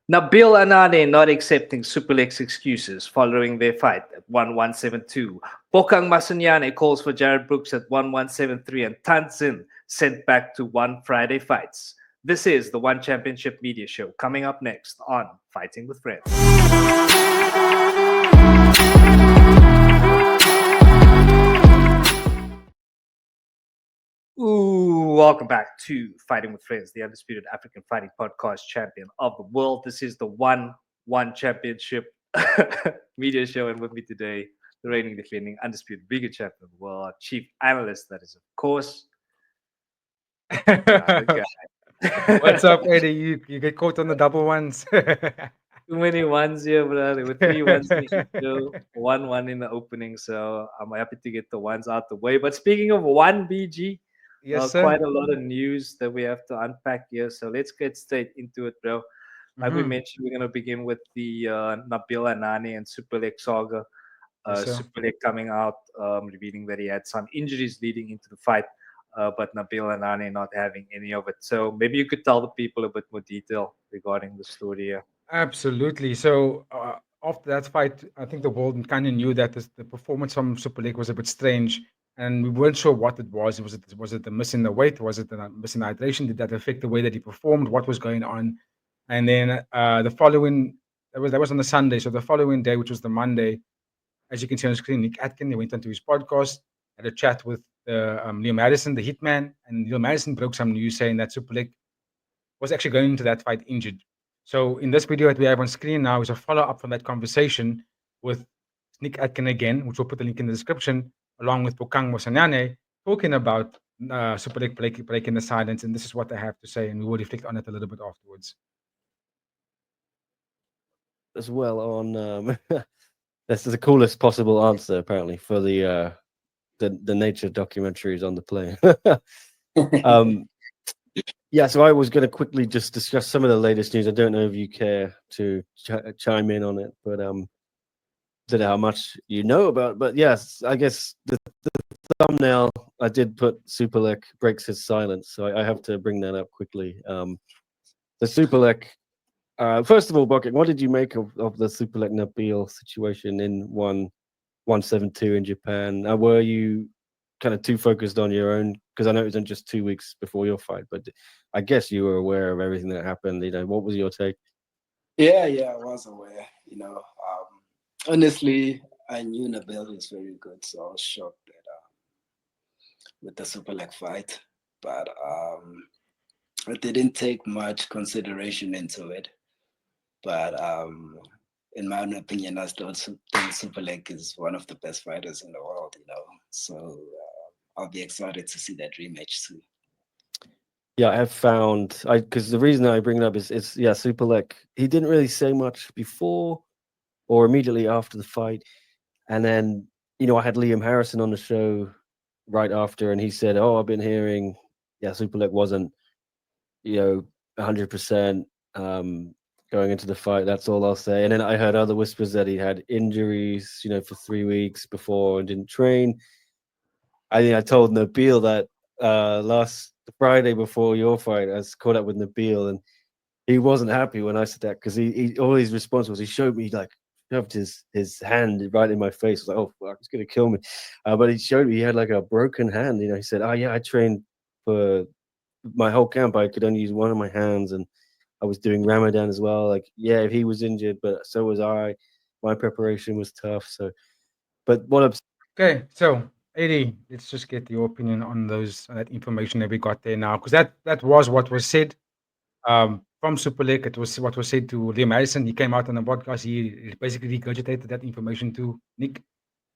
Nabil Anane not accepting Superlek's excuses following their fight at 1172. Bokang Masunyane calls for Jared Brooks at 1173 and Thant Zin sent back to one Friday fights. This is the One Championship Media Show coming up next on Fighting with Friends. Ooh, welcome back to Fighting with Friends, the undisputed African fighting podcast champion of the world. This is the One Championship media show, and with me today, the reigning, defending, undisputed vegan champion of the world, our chief analyst, that is, of course, another guy. What's up, Eddie? You get caught on the double ones. Too many ones here, brother. There were 3 ones in the show, 1-1 in the opening, so I'm happy to get the ones out the way. But speaking of one, BG, Yes, sir. quite a lot of news that we have to unpack here. So let's get straight into it, bro. Like we Hmm. mentioned, we're going to begin with the Nabil Anane and Superlek saga. Yes, sir. Superlek coming out, revealing that he had some injuries leading into the fight, but Nabil Anane not having any of it. So maybe you could tell the people a bit more detail regarding the story here. Absolutely. So after that fight, I think the world kind of knew that the performance from Super League was a bit strange, and we weren't sure what it was. Was it the missing the weight? Was it the missing hydration? Did that affect the way that he performed? What was going on? And then the following that was on the Sunday. So the following day, which was the Monday, as you can see on the screen, Nick Atkin, he went onto his podcast, had a chat with Liam Madison, the hitman, and Liam Madison broke some news saying that Super League was actually going into that fight injured. So in this video that we have on screen now is a follow-up from that conversation with Nick Atkin again, which we'll put the link in the description, along with Bokang Masunyane, talking about Super League breaking the silence, and this is what they have to say, and we will reflect on it a little bit afterwards. As well on this is the coolest possible answer apparently for the nature documentaries on the plane. Yeah, so I was going to quickly just discuss some of the latest news. I don't know if you care to chime in on it, but don't know how much you know about. But yes, I guess the thumbnail I did put Superlek breaks his silence, so I have to bring that up quickly. The Superlek. First of all, Bucket, what did you make of the Superlek Nabil situation in 172 in Japan? Were you kind of too focused on your own? Because I know it was in just 2 weeks before your fight, but I guess you were aware of everything that happened. What was your take? Yeah, I was aware. Honestly, I knew Nabil was very good, so I was shocked that with the Superlek fight, but I didn't take much consideration into it. But in my own opinion, I still think Superlek is one of the best fighters in the world. So I'll be excited to see that rematch too. Yeah, I have found because the reason I bring it up is Superlek. He didn't really say much before or immediately after the fight, and then I had Liam Harrison on the show right after, and he said, "Oh, I've been hearing, Superlek wasn't, 100% going into the fight. That's all I'll say." And then I heard other whispers that he had injuries, for 3 weeks before and didn't train. I told Nabil that last Friday before your fight, I was caught up with Nabil, and he wasn't happy when I said that because he all his response was he showed me like shoved his hand right in my face. I was like, oh fuck, it's gonna kill me. But he showed me he had like a broken hand. He said, oh yeah, I trained for my whole camp. I could only use one of my hands, and I was doing Ramadan as well. Like, yeah, he was injured, but so was I. My preparation was tough. So, but what I'm Okay, so Eddie, let's just get your opinion on that information that we got there now, because that was what was said from Super League. It was what was said to Liam Madison. He came out on the podcast. He basically regurgitated that information to Nick.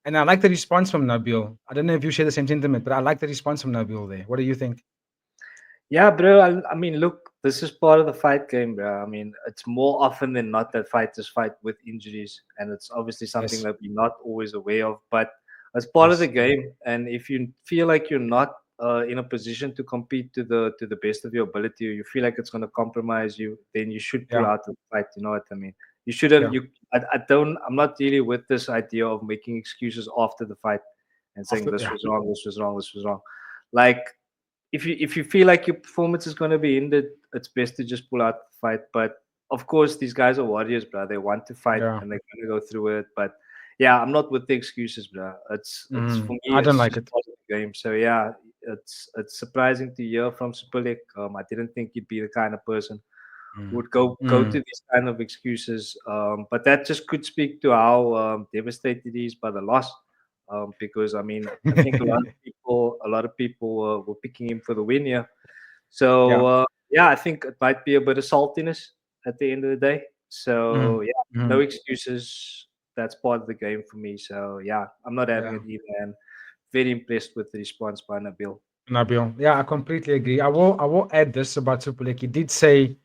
And I like the response from Nabil. I don't know if you share the same sentiment, but I like the response from Nabil there. What do you think? Yeah, bro. I mean, look, this is part of the fight game, bro. I mean, it's more often than not that fighters fight with injuries, and it's obviously something Yes. that we're not always aware of, but it's part of the Yes. game. And if you feel like you're not in a position to compete to the best of your ability, or you feel like it's going to compromise you, then you should pull Yeah. out the fight. You know what I mean? You should have. Yeah. I don't. I'm not really with this idea of making excuses after the fight and saying After, this yeah. was wrong, this was wrong, this was wrong. Like if you feel like your performance is going to be hindered, it's best to just pull out the fight. But of course, these guys are warriors, bro. They want to fight Yeah. and they're gonna go through it. But yeah, I'm not with the excuses, bro. It's for me, I don't it's like just it. part of the game. So yeah, it's surprising to hear from Superlek. I didn't think he'd be the kind of person who would go to Mm. these kind of excuses. But that just could speak to how devastated he is by the loss. Because I mean, I think a lot of people were picking him for the win here. So Yeah. yeah, I think it might be a bit of saltiness at the end of the day. Mm. So yeah, no Mm. excuses. That's part of the game for me. So yeah, I'm not having Yeah. it either. And very impressed with the response by Nabil. Nabil. Yeah, I completely agree. I will add this about Superlek. He did say,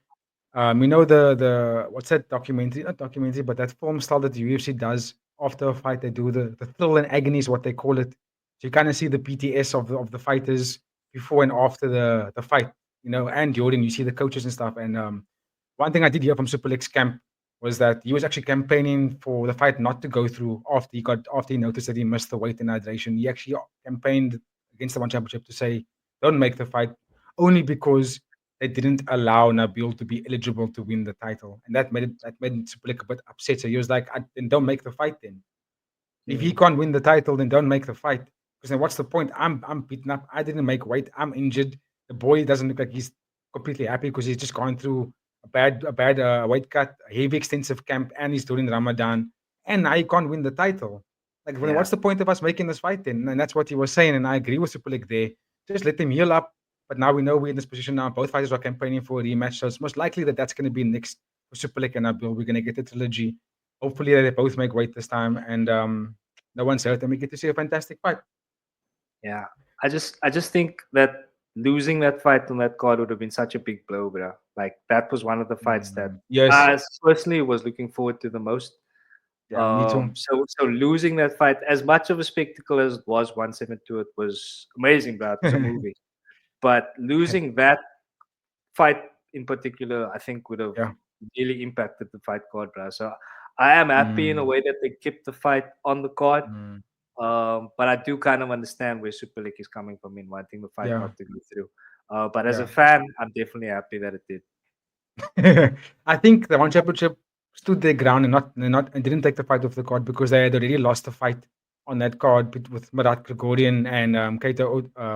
the what's that documentary? Not documentary, but that film style that the UFC does after a fight. They do the thrill and agony is what they call it. So you kind of see the PTS of the fighters before and after the fight, and during you see the coaches and stuff. And one thing I did hear from Superlek's camp was that he was actually campaigning for the fight not to go through after he noticed that he missed the weight and hydration. He actually campaigned against the one championship to say, don't make the fight, only because they didn't allow Nabil to be eligible to win the title, and that made Superlek a bit upset. So he was like, "Then don't make the fight. Then if he Mm, can't win the title, then don't make the fight. Because then what's the point? I'm beaten up. I didn't make weight. I'm injured. The boy doesn't look like he's completely happy because he's just gone through a bad weight cut, a heavy extensive camp, and he's during Ramadan, and now he can't win the title. Like, well, yeah, what's the point of us making this fight then? And that's what he was saying, and I agree with Superlek there. Just let him heal up. But now we know we're in this position now. Both fighters are campaigning for a rematch, so it's most likely that that's going to be next for Superlek and Nabil. We're going to get the trilogy. Hopefully, they both make weight this time, and no one's hurt, and we get to see a fantastic fight. yeah. I just think that losing that fight on that card would have been such a big blow, bro. Like that was one of the fights that Yes, I personally was looking forward to the most. yeah, me too. So losing that fight, as much of a spectacle as it was, 172, it was amazing, bro. It was a movie. But losing that fight in particular, I think would have Yeah. really impacted the fight card, bro. So I am happy in a Mm, way that they kept the fight on the card. mm, But I do kind of understand where Super League is coming from in wanting the fight yeah, not to go through. But as a yeah. fan, I'm definitely happy that it did. I think the one championship stood their ground and didn't take the fight off the card because they had already lost the fight on that card with Marat Gregorian and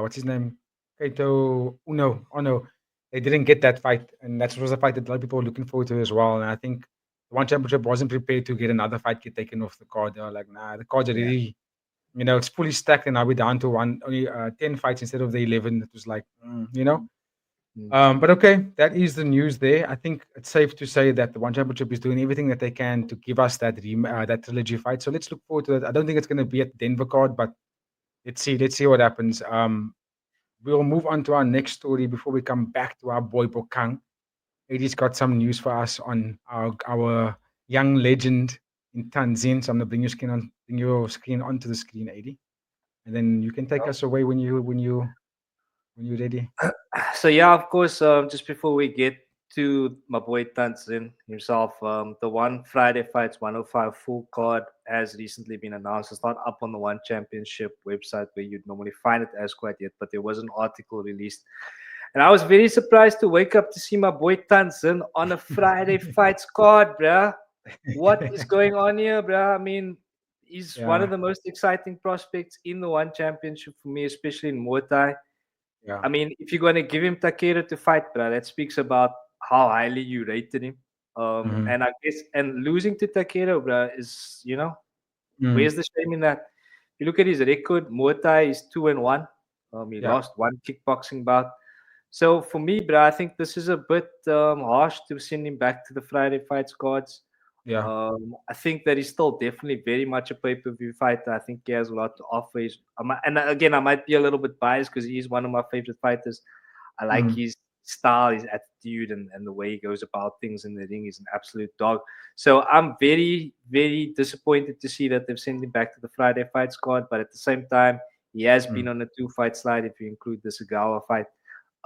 what's his name? Kaito Uno. Oh no, they didn't get that fight, and that was a fight that a lot of people were looking forward to as well. And I think the one championship wasn't prepared to get another fight get taken off the card. They were like, nah, the card's Yeah. already, it's fully stacked, and now we're down to only 10 fights instead of the 11. It was like, Mm. But okay, that is the news there. I think it's safe to say that the One Championship is doing everything that they can to give us that trilogy fight. So let's look forward to it. I don't think it's going to be at Denver card, but let's see what happens. We'll move on to our next story before we come back to our boy Bokang. Eddie's got some news for us on our young legend in Thant Zin. So I'm gonna bring your screen onto the screen, Eddie, and then you can take us away when you're ready. So yeah, of course. Just before we get to my boy Thant Zin himself, the One Friday Fights 105 full card has recently been announced. It's not up on the One Championship website where you'd normally find it as quite yet, but there was an article released, and I was very surprised to wake up to see my boy Thant Zin on a Friday Fights card, bruh. What is going on here, bruh? I mean, he's one of Yeah, the most exciting prospects in the One Championship for me, especially in Muay Thai. yeah. I mean, if you're going to give him Takeda to fight, bro, that speaks about how highly you rated him. Mhm. And I guess, and losing to Takeda, bro, is, Mm, where's the shame in that? If you look at his record, Muay Thai is 2-1. He yeah, lost one kickboxing bout. So for me, bro, I think this is a bit harsh to send him back to the Friday fights cards. yeah. I think that he's still definitely very much a pay-per-view fighter. I think he has a lot to offer. And again, I might be a little bit biased because he's one of my favorite fighters. I like Mm, his style, his attitude, and the way he goes about things in the ring. He's an absolute dog. So I'm very, very disappointed to see that they've sent him back to the Friday fights card. But at the same time, he has been mm, on a 2-fight slide if you include the Sagawa fight.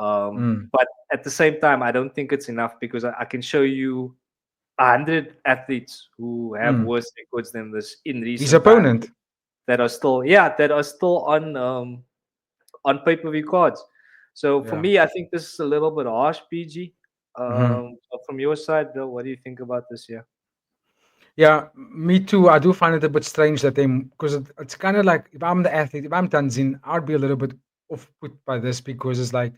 mm. But at the same time, I don't think it's enough because I can show you 100 athletes who have Mm. worse records than this in His recent times opponent. that are still on pay-per-view cards. So for Yeah. me, I think this is a little bit harsh, PG. Mhm. So from your side, Bill, what do you think about this year? Yeah, me too. I do find it a bit strange that they, because it's kind of like if I'm the athlete, if I'm Thant Zin, I'd be a little bit off put by this because it's like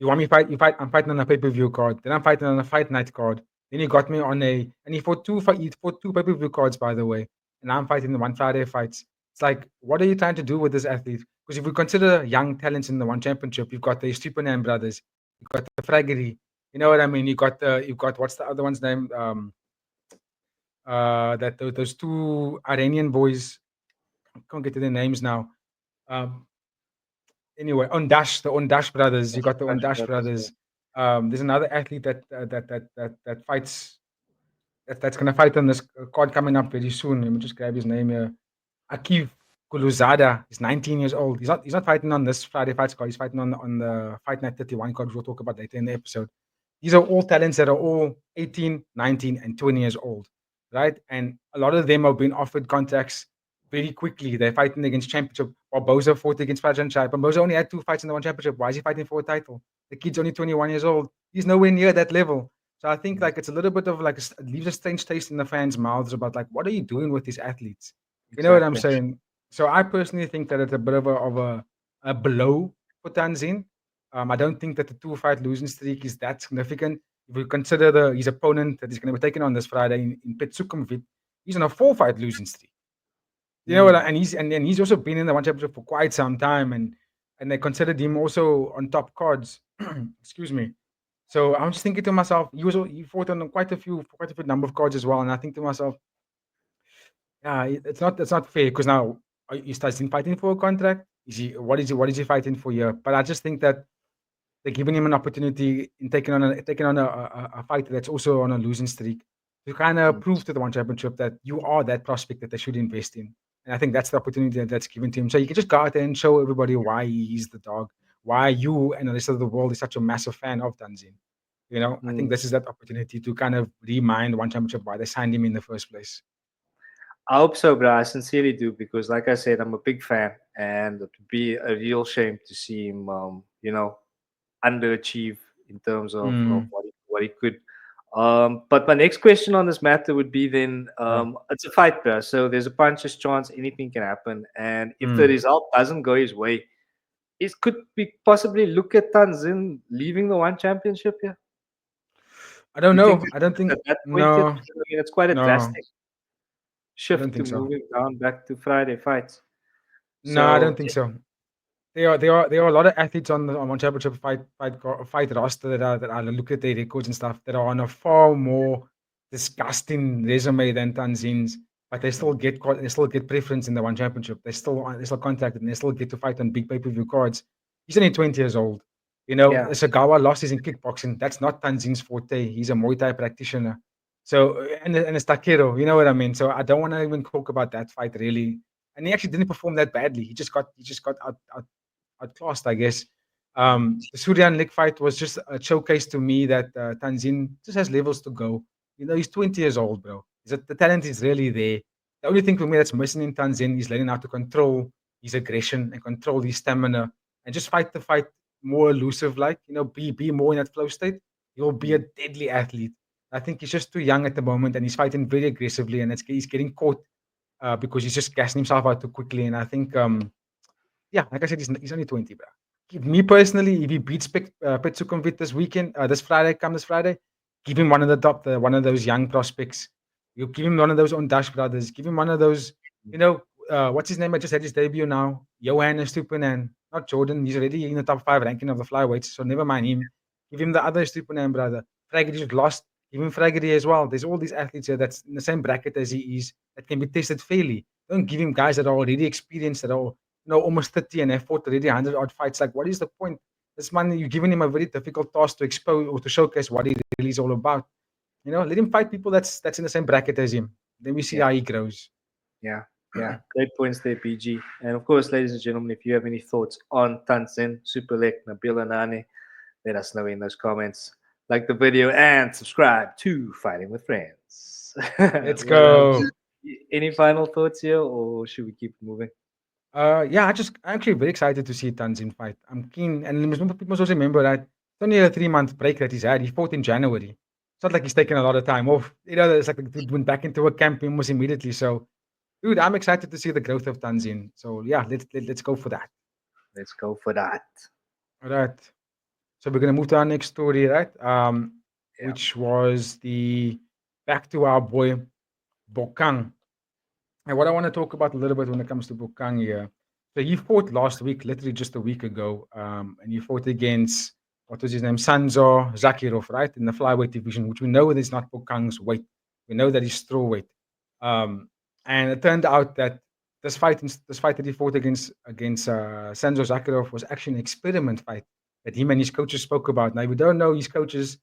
you want me fight, you fight. I'm fighting on a pay per view card, then I'm fighting on a fight night card. Then you got me on and he fought he fought two pay per view cards by the way, and I'm fighting the one Friday fights. It's like, what are you trying to do with this athlete? Because if we consider young talents in the one championship, you've got the Stupanan brothers, you've got the Fraggery, you know what I mean? You've got what's the other one's name? Those two Iranian boys. I can't get to their names now. Um, anyway, the Ondash brothers. You got the Touch Ondash brothers, yeah. brothers. There's another athlete that fights that's gonna fight on this card coming up very soon. Let me just grab his name here. Akiv Kuluzada. He's 19 years old. He's not fighting on this Friday fights card. He's fighting on the Fight Night 31 card, which we'll talk about later in the episode. These are all talents that are all 18, 19, and 20 years old, right? And a lot of them have been offered contracts very quickly. They're fighting against championship. Barboza fought against Fajan Chai. Barboza only had 2 fights in the one championship. Why is he fighting for a title? The kid's only 21 years old. He's nowhere near that level. So I think like it's a little bit of like it leaves a strange taste in the fans' mouths about like what are you doing with these athletes? You know what I'm Exactly. saying? So I personally think that it's a bit of a blow for Thant Zin. I don't think that the 2-fight losing streak is that significant. If we consider his opponent that he's going to be taking on this Friday in Pet Sukhumvit, he's on a 4-fight losing streak. You know what? Mm. And he's also been in the one championship for quite some time, and they considered him also on top cards. Excuse me. So I'm just thinking to myself, he fought on quite a few number of cards as well, and I think to myself, yeah, it's not fair because now he starts in fighting for a contract. What is he fighting for here? But I just think that they're giving him an opportunity in taking on a fighter that's also on a losing streak to kind of Mm. prove to the one championship that you are that prospect that they should invest in. And I think that's the opportunity that's given to him. So you can just go out there and show everybody why he's the dog, why you and the rest of the world is such a massive fan of Thant Zin. I think Mm. this is that opportunity to kind of remind one championship why they signed him in the first place. I hope so, bro. I sincerely do because, like I said, I'm a big fan, and it would be a real shame to see him, underachieve in terms of Mm, what he could. But my next question on this matter would be then, yeah. it's a fight, bro. So there's a puncher's chance, anything can happen, and if the Mm. result doesn't go his way, it could be possibly look at Thant Zin leaving the one championship here. I don't Do you think know. I don't it's think at that point yet? no, Because, I mean, it's quite a no, drastic I don't shift to think so. moving down back to Friday fights. No, I don't So think so. There are a lot of athletes on one championship fight roster that I look at their records and stuff that are on a far more disgusting resume than Thant Zin's, but they still get preference in the one championship. They still contacted and they still get to fight on big pay-per-view cards. He's only 20 years old. yeah, Sagawa lost his in kickboxing. That's not Thant Zin's forte. He's a Muay Thai practitioner. So and it's taekwondo, you know what I mean? So I don't want to even talk about that fight really. And he actually didn't perform that badly. He just got outclassed, I guess. The Suryan Lik fight was just a showcase to me that Thant Zin just has levels to go. He's 20 years old, bro. The talent is really there. The only thing for me that's missing in Thant Zin is learning how to control his aggression and control his stamina and just fight the fight more elusive, like, be more in that flow state. He'll be a mm, deadly athlete. I think he's just too young at the moment and he's fighting very aggressively and he's getting caught because he's just gassing himself out too quickly. And I think yeah, like I said, he's only 20, bro. Me personally, if he beats Pet Sukhumvit this Friday, give him one of those young prospects. You give him one of those on Dash brothers. Give him one of those, you know, what's his name? I just had his debut now. Johannes Stupanen, not Jordan. He's already in the top 5 ranking of the flyweights, so never mind him. Give him the other Stupanen brother. Fraggery just lost. Give him Fraggery as well. There's all these athletes here that's in the same bracket as he is that can be tested fairly. Don't give him guys that are already experienced, that are almost 30 and have fought already 100 odd fights. Like, what is the point? This man, you're giving him a very difficult task to expose or to showcase what he really is all about. Let him fight people that's in the same bracket as him. Then we see yeah, how he grows. yeah, yeah. Great points there, PG. And of course, ladies and gentlemen, if you have any thoughts on Thant Zin, Superlek, Nabil Anane, let us know in those comments. Like the video and subscribe to Fighting with Friends. Let's Well, go. any final thoughts here, or should we keep moving? Yeah, I'm actually very excited to see Thant Zin fight. I'm keen, and people must also remember that It's only a 3-month break that he's had. He fought in January. It's not like he's taken a lot of time off. It's like the dude went back into a camp almost immediately. So, dude, I'm excited to see the growth of Thant Zin. So, yeah, let's go for that. Let's go for that. All right. So we're gonna move to our next story, right? Yeah. Which was the back to our boy Bokang. And what I want to talk about a little bit when it comes to Bokang here. So he fought last week, literally just a week ago, and he fought against what was his name, Sanzo Zakirov, right, in the flyweight division, which we know is not Bokang's weight. We know that he's strawweight. And it turned out that this fight that he fought against Sanzo Zakirov was actually an experiment fight that him and his coaches spoke about. Now we don't know his coaches.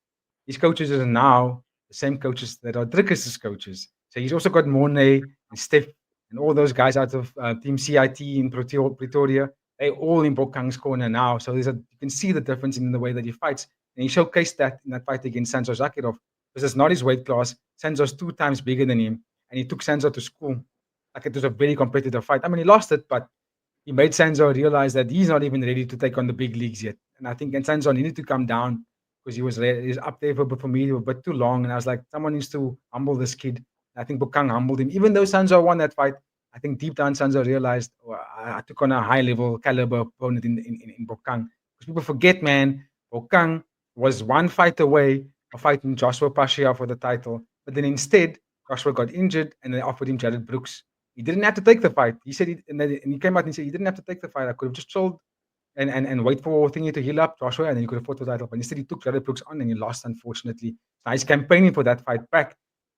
His coaches are now the same coaches that are Dricus's coaches. So he's also got Mornay and Steph and all those guys out of Team CIT in Pretoria. They all in Bokang's corner now. So you can see the difference in the way that he fights. And he showcased that in that fight against Sanzo Zakirov. Because it's not his weight class. Sanzo's 2 times bigger than him. And he took Sanzo to school. Like it was a very competitive fight. I mean, he lost it, but he made Sanzo realize that he's not even ready to take on the big leagues yet. And I think Sanzo needed to come down because he was up there for me a bit too long. And I was like, someone needs to humble this kid. I think Bokang humbled him. Even though Sanzo won that fight, I think deep down Sanzo realized I took on a high level caliber opponent in Bokang. Because people forget, man, Bokang was 1 fight away of fighting Joshua Pasha for the title. But then instead, Joshua got injured and they offered him Jared Brooks. He didn't have to take the fight. He said, and he came out and said, he didn't have to take the fight. I could have just chilled and wait for Thingy to heal up Joshua, and then he could have fought the title. But instead, he took Jared Brooks on and he lost, unfortunately. So he's campaigning for that fight back.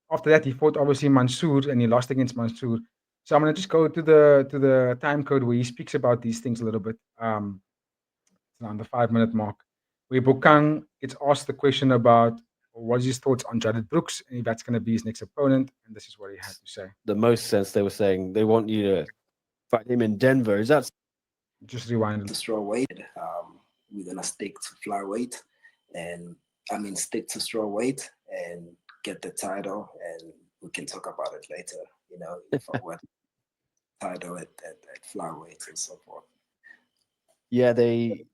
After that, he fought obviously Mansour and he lost against Mansour. So I'm gonna just go to the time code where he speaks about these things a little bit. It's around the 5-minute mark, where Bokang gets asked the question about what's his thoughts on Jared Brooks and if that's gonna be his next opponent, and this is what he had to say. The most sense they were saying they want you to fight him in Denver. Is that Just rewind. To strawweight, we're gonna stick to flyweight, and stick to strawweight and get the title, and we can talk about it later. If I win title at flyweight and so forth. Yeah, they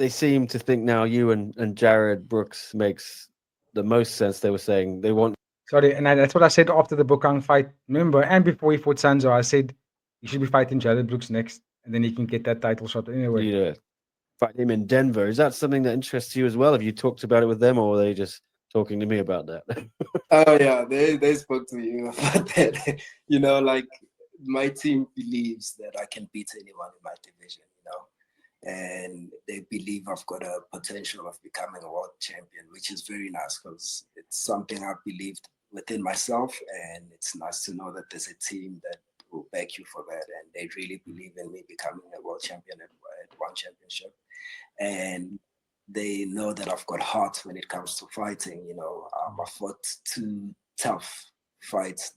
seem to think now you and Jared Brooks makes the most sense. They were saying they want. Sorry, and that's what I said after the Bokang fight. Remember, and before he fought Sanzo, I said he should be fighting Jared Brooks next, and then he can get that title shot anyway. You to fight him in Denver. Is that something that interests you as well? Have you talked about it with them, or are they just talking to me about that? Oh yeah, they spoke to you about that. Like my team believes that I can beat anyone in my division. And they believe I've got a potential of becoming a world champion, which is very nice because it's something I've believed within myself, and it's nice to know that there's a team that will back you for that, and they really believe in me becoming a world champion at one championship, and they know that I've got heart when it comes to fighting. I fought 2 tough fights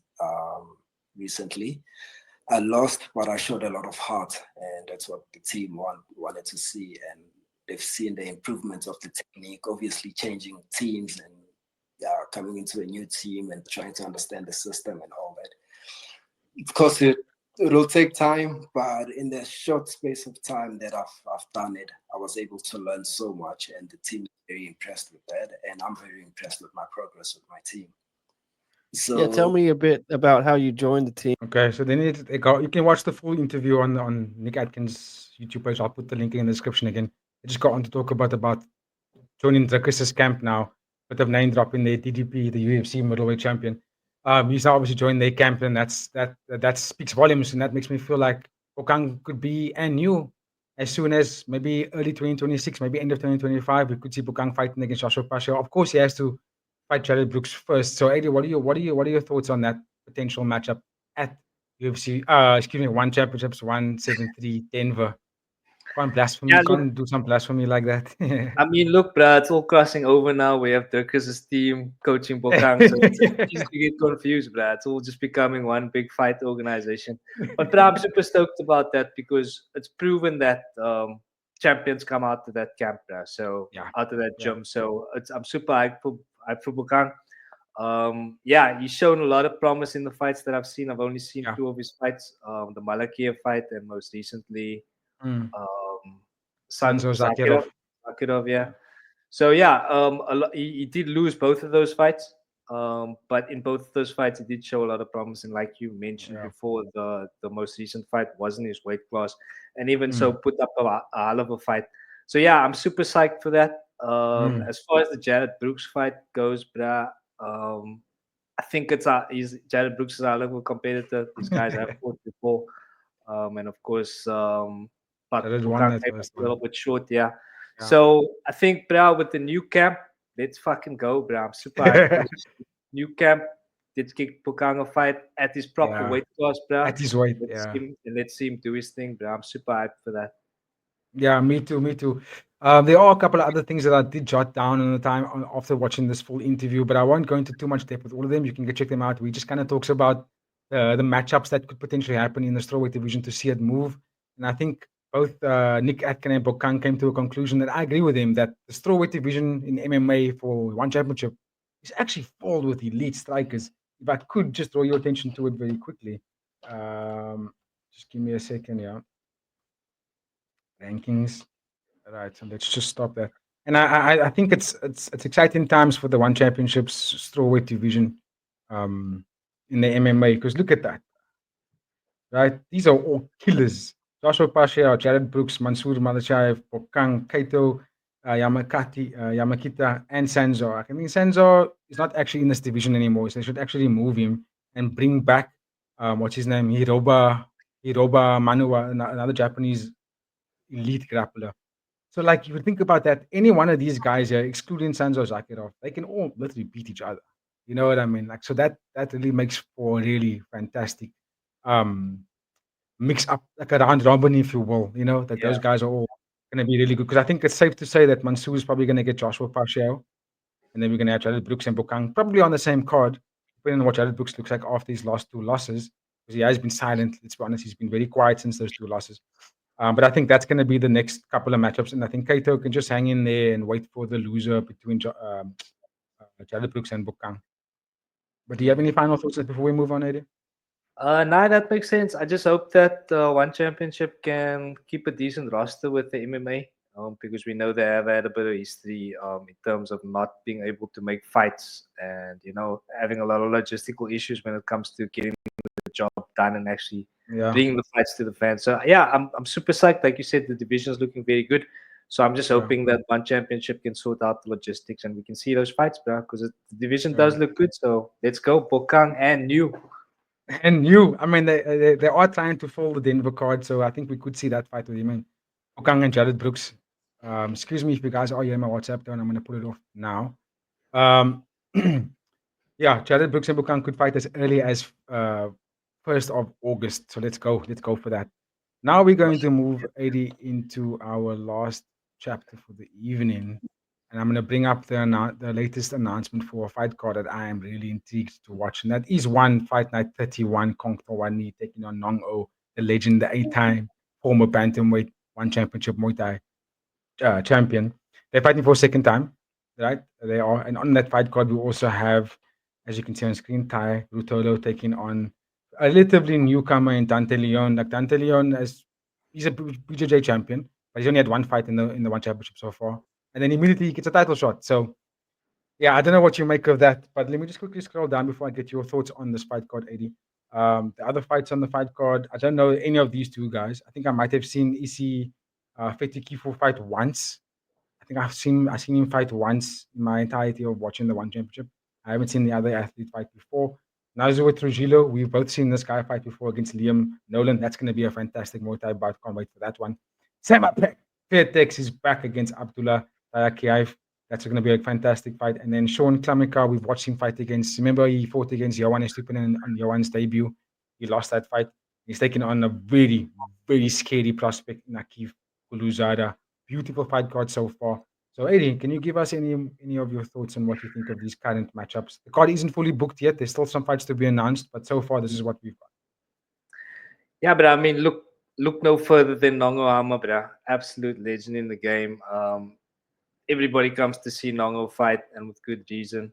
recently. I lost, but I showed a lot of heart, and that's what the team wanted to see. And they've seen the improvements of the technique, obviously changing teams and coming into a new team and trying to understand the system and all that. Of course, it'll take time, but in the short space of time that I've done it, I was able to learn so much, and the team is very impressed with that, and I'm very impressed with my progress with my team. So yeah, tell me a bit about how you joined the team. Okay, so then you can watch the full interview on Nick Atkins' YouTube page. I'll put the link in the description again. I just got on to talk about joining Dricus's camp now. Bit of name dropping there, DDP, the UFC middleweight champion. He's now obviously joined their camp, and that speaks volumes, and that makes me feel like Bokang could be new as soon as maybe early 2026, maybe end of 2025. We could see Bokang fighting against Joshua Pasha. Of course, he has to fight Jared Brooks first. So, Eddie, what are your thoughts on that potential matchup at UFC? One Championships 173 Denver. Can't blasphemy. Yeah, Can't do some blasphemy like that. I mean, look, bruh, it's all crossing over now. We have Dirk's team coaching Bokang, so it's easy to get confused, bruh. It's all just becoming one big fight organization. But I'm super stoked about that because it's proven that champions come out of that camp, bruh. So out of that gym. So I'm super hyped for Bokang. He's shown a lot of promise in the fights that I've seen. I've only seen 2 of his fights, the Malakia fight and most recently Sanzo Zakirov. Akirov, yeah. So yeah, he did lose both of those fights. But in both of those fights, he did show a lot of promise. And like you mentioned Yeah. before, the most recent fight wasn't his weight class, and even so, Mm. put up a hell of a fight. So yeah, I'm super psyched for that. Mm. As far as the Jared Brooks fight goes, bruh, I think Jared Brooks is our level competitor. These guys have fought before, and of course, but Jared won Bokang that came up first a little one. bit short, yeah. Yeah. So I think, bro, with the new camp, let's fucking go, bro. I'm super hyped for this new camp. Let's kick Bokang a fight at his proper Yeah. weight class, bro. At his weight. Let's Yeah. see let's see him do his thing, bro. I'm super hyped for that. Yeah, me too, me too. There are a couple of other things that I did jot down in the time after watching this full interview, but I won't go into too much depth with all of them. You can go check them out. We just kind of talks about the matchups that could potentially happen in the strawweight division to see it move. And I think both Nick Atkin and Bokang came to a conclusion that I agree with him that the strawweight division in MMA for one championship is actually filled with elite strikers. If I could just draw your attention to it very quickly, just give me a second, yeah. Rankings. All right, so let's just stop there. And I think it's exciting times for the one championships strawweight division um, in the MMA because look at that, right? These are all killers. Joshua Pasha, Jared Brooks, Mansoor Malachayev, Bokang, Kaito, Yamakita, and Sanzo. I think Sanzo is not actually in this division anymore, so they should actually move him and bring back what's his name, Hiroba Manua, another Japanese elite grappler. So, like, you would think about that, any one of these guys here, excluding Sanzo Zakirov, they can all literally beat each other. You know what I mean? Like, so that really makes for a really fantastic um mix up, like a round robin, if you will. You know, that those Yeah. guys are all gonna be really good. Because I think it's safe to say that Mansoor is probably gonna get Joshua Pacheco, and then we're gonna have Jared Brooks and Bokang probably on the same card, depending on what Jared Brooks looks like after his last two losses. Because he has been silent, let's be honest, he's been very quiet since those two losses. But I think that's going to be the next couple of matchups, and I think Kaito can just hang in there and wait for the loser between Jared Brooks and Bukang. But do you have any final thoughts before we move on, Eddie? Nah, that makes sense. I just hope that one championship can keep a decent roster with the MMA, because we know they have had a bit of history in terms of not being able to make fights and having a lot of logistical issues when it comes to getting the job done and actually Yeah, bringing the fights to the fans. So yeah, I'm super psyched. Like you said, the division is looking very good. So I'm just yeah, hoping that one championship can sort out the logistics and we can see those fights, bro. Because the division yeah. does look good. So let's go, Bokang and New. And you, I mean, they are trying to fill the Denver card, so I think we could see that fight with him and Bukang and Jared Brooks. Excuse me if you guys are here in my WhatsApp, though, and I'm going to put it off now. Um, yeah, Jared Brooks and Bukang could fight as early as 1st of August. So let's go for that. Now we're going to move 80 into our last chapter for the evening. And I'm going to bring up the latest announcement for a fight card that I am really intrigued to watch. And that is one Fight Night 31, Kong Tawani taking on Nong O, the legend, the 8-time former Bantamweight One Championship Muay Thai champion. They're fighting for a second time, right? They are. And on that fight card, we also have, as you can see on screen, Tai Rutolo taking on a relatively newcomer in Dante Leon. Like Dante Leon, he's a BJJ champion, but he's only had one fight in the one championship so far, and then immediately he gets a title shot. So yeah, I don't know what you make of that, but let me just quickly scroll down before I get your thoughts on this fight card, 80. The other fights on the fight card, I don't know any of these two guys. I think I might have seen Isi Feti Kifo fight once. I think I've seen him fight once in my entirety of watching the one championship. I haven't seen the other athlete fight before. Nazo Trujillo, we've both seen this guy fight before against Liam Nolan. That's going to be a fantastic Muay Thai bout. Can't wait for that one. Sam Fairtex is back against Abdullah Tayakiaev. That's going to be a fantastic fight. And then Sean Klamika, we've watched him fight against. Remember, he fought against Johan Estupinan on Johan's debut. He lost that fight. He's taken on a very, very scary prospect, Nakif Kuluzada. Beautiful fight card so far. So, Eddie, can you give us any of your thoughts on what you think of these current matchups? The card isn't fully booked yet. There's still some fights to be announced, but so far, this is what we've got. Yeah, but I mean, look no further than Nongo Hama, bro. Absolute legend in the game. Everybody comes to see Nongo fight, and with good reason.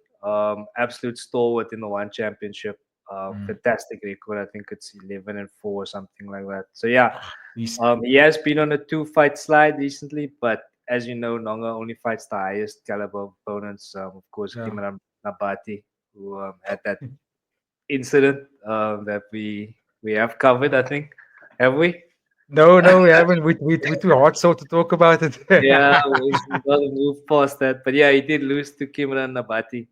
Absolute stalwart in the one championship. Fantastic record. I think it's 11-4 or something like that. So yeah, He's he has been on a 2-fight slide recently, but as you know, Nonga only fights the highest caliber opponents. Of course, Yeah. Kimran Nabati, who had that incident that we have covered, I think. Have we? No, we haven't. We too hot so to talk about it. Yeah, we got to move past that. But yeah, he did lose to Kimran Nabati.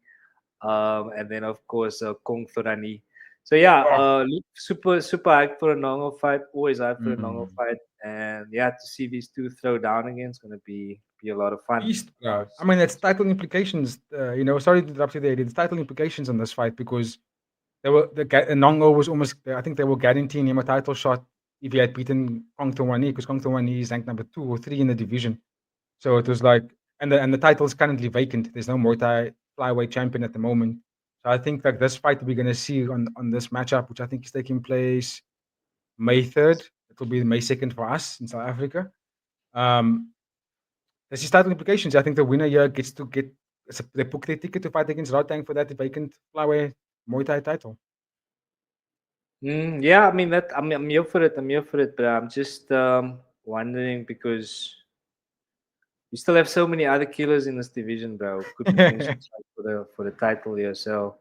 And then of course Kong Thorani. So yeah, Oh, super hyped for a Nongo fight. Always hyped for a Nongo mm. fight, and yeah, to see these two throw down again is gonna be a lot of fun. Beast, bro. I mean, it's title implications. Sorry to interrupt you there. It's title implications on this fight because they were Nongo was almost. I think they were guaranteeing him a title shot if he had beaten Kong Tawani because Kong Tawani is ranked number 2 or 3 in the division. So it was like, and the title is currently vacant. There's no Muay Thai flyweight champion at the moment. So I think like this fight we're gonna see on this matchup, which I think is taking place May 3rd. It will be May 2nd for us in South Africa. Um, there's these title implications. I think the winner here gets to get they book their ticket to fight against Rotang for that vacant flyweight Muay Thai title. Yeah, I mean that. I'm here for it. I'm here for it. But I'm just wondering because you still have so many other killers in this division, bro. Could potentially fight for the title here. So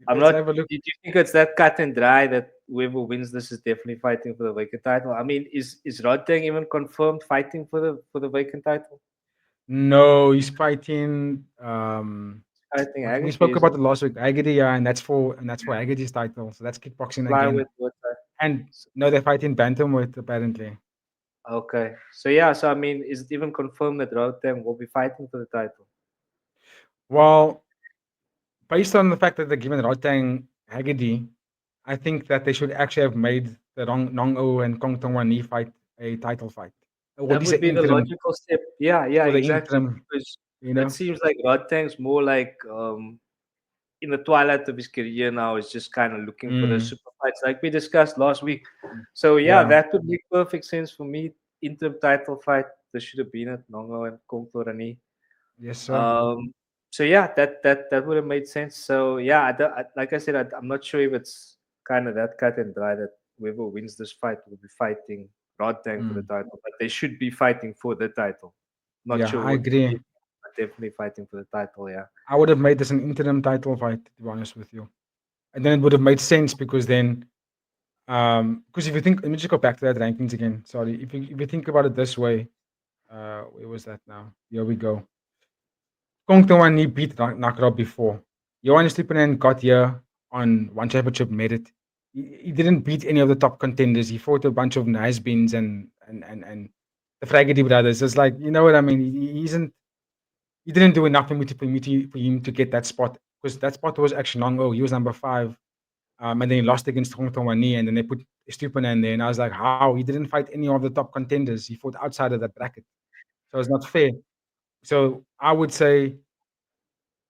I'm Let's not. have a look. Did you think it's that cut and dry that whoever wins this is definitely fighting for the vacant title? I mean, is Rodtang even confirmed fighting for the vacant title? No, he's fighting. Fighting We Haggerty, spoke is about it? the last week, Agady, yeah, and that's for Agady's title. So that's kickboxing Fly again. with And no, they're fighting bantamweight apparently. okay. So yeah. So I mean, is it even confirmed that Rodtang will be fighting for the title? Well, based on the fact that they're given Rotang Haggerty, I think that they should actually have made the Nong O and Kong Tong Wan Yi fight a title fight. Or at That least would an be the interim logical step. Yeah, for the exactly. interim, Because you it know? seems like Rodtang's more like in the twilight of his career now is just kind of looking for those Mm, super fights like we discussed last week. So yeah, yeah. that would make perfect sense for me. Interim title fight. There should have been it, Nongo and Kung Torani. Yes, sir. So yeah, that would have made sense. So yeah, like I said, I'm not sure if it's kind of that cut and dry that whoever wins this fight will be fighting Rodtang for the Mm, title, but they should be fighting for the title. Not yeah, sure I what, agree. but definitely fighting for the title. Yeah. I would have made this an interim title fight, to be honest with you. And then it would have made sense because then, because if you think, let me just go back to that rankings again. Sorry. If you think about it this way, where was that now? Here we go. Kong Tong he beat Nakrab before. Johannes Stupinen got here on one championship merit. He didn't beat any of the top contenders. He fought a bunch of has-beens and the Fragedy brothers. It's like, you know what I mean? He isn't. He didn't do enough for him to get that spot because that spot was actually Nongo. He was number 5. And then he lost against Hong Tong and then they put Stupinen there. And I was like, how? He didn't fight any of the top contenders. He fought outside of that bracket. So it's not fair. So I would say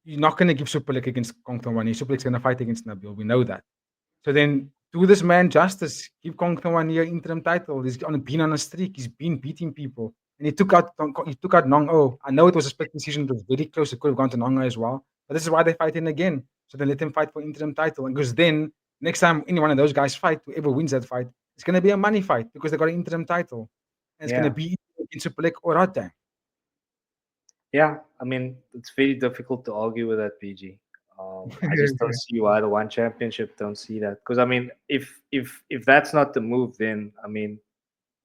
you're not going to give Superlek against Kong Tawani. Superlek's going to fight against Nabil. We know that. So then do this man justice. Give Kong Tawani an interim title. He's been on a streak. He's been beating people. And he took out Nong O. I know it was a split decision. It was very close. It could have gone to Nong O as well. But this is why they fight in again. So they let him fight for interim title. And because then next time any one of those guys fight, whoever wins that fight, it's going to be a money fight because they got an interim title. And it's going to Yeah. be in Superlek or Rotang. Yeah, I mean, it's very difficult to argue with that, PG. I just don't see why the one championship don't see that. Because I mean, if that's not the move, then I mean,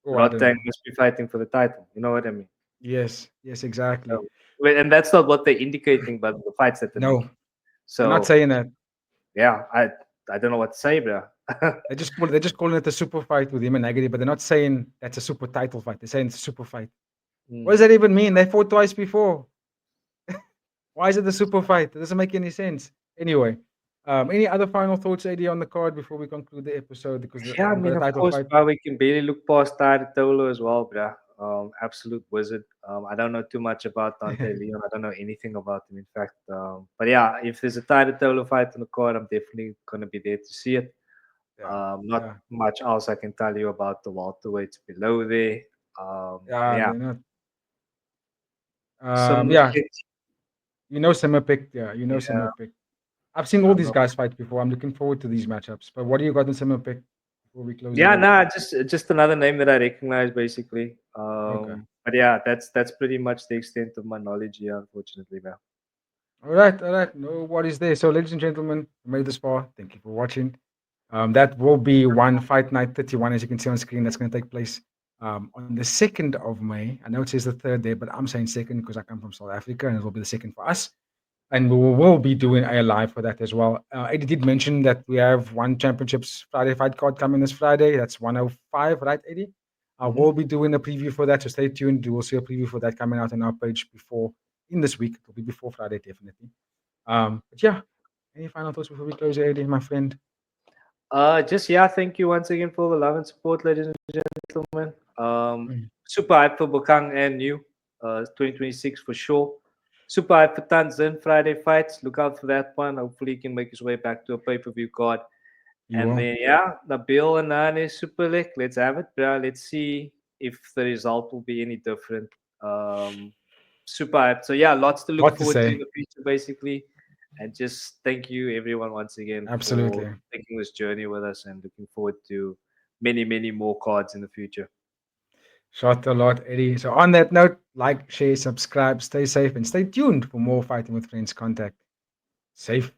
Oh, I don't Rodtang know. must be fighting for the title. You know what I mean? Yes, exactly. So, and that's not what they're indicating, but the fights that they're No, making. they're not So saying that. yeah, I don't know what to say, bro. They're just calling it a super fight with him and Agadi, but they're not saying that's a super title fight. They're saying it's a super fight. What does that even mean? They fought twice before. Why is it a super fight? It doesn't make any sense. Anyway, any other final thoughts, AD, on the card before we conclude the episode? Because Yeah, I we've got mean, a of title course, fight. bro, we can barely look past Tolo as well, bro. Absolute wizard. I don't know too much about Dante Leon. I don't know anything about him, in fact. But yeah, if there's a Tolo fight on the card, I'm definitely gonna be there to see it. Yeah, Not yeah, much else I can tell you about the welterweights below there. And yeah. yeah, They're not. some Yeah, Summer pick. Yeah, yeah, Summer pick. I've seen all I'm these not guys fight before. I'm looking forward to these matchups. But what do you got in Summer pick? before we close Yeah, it? nah, just another name that I recognize basically. Okay. But yeah, that's pretty much the extent of my knowledge here, unfortunately, man. All right. No worries there. So, ladies and gentlemen, we made this far. Thank you for watching. That will be one Fight Night 31, as you can see on screen. That's going to take place on the 2nd of May. I know it says the 3rd there, but I'm saying 2nd because I come from South Africa, and it will be the 2nd for us. And we will be doing a live for that as well. Eddie did mention that we have one championships Friday fight card coming this Friday. That's 105, right, Eddie? Mhm. We'll be doing a preview for that, so stay tuned. You will see a preview for that coming out on our page in this week. It'll be before Friday, definitely. But yeah, any final thoughts before we close, Eddie, my friend? Just yeah, thank you once again for the love and support, ladies and gentlemen. Mm. Super hype for Bokang and you. 2026 for sure. Super hype for Thant Zin Friday fights. Look out for that one. Hopefully, he can make his way back to a pay-per-view card. You And will. then yeah, Nabil Anane Superlek. Let's have it, bro. Let's see if the result will be any different. Super hyped. So yeah, lots to look What to forward to in say? the future, basically. And just thank you everyone once again for Absolutely. taking this journey with us and looking forward to many more cards in the future. Shot a lot, Eddie. So on that note, like, share, subscribe, stay safe, and stay tuned for more Fighting with Friends contact. Safe.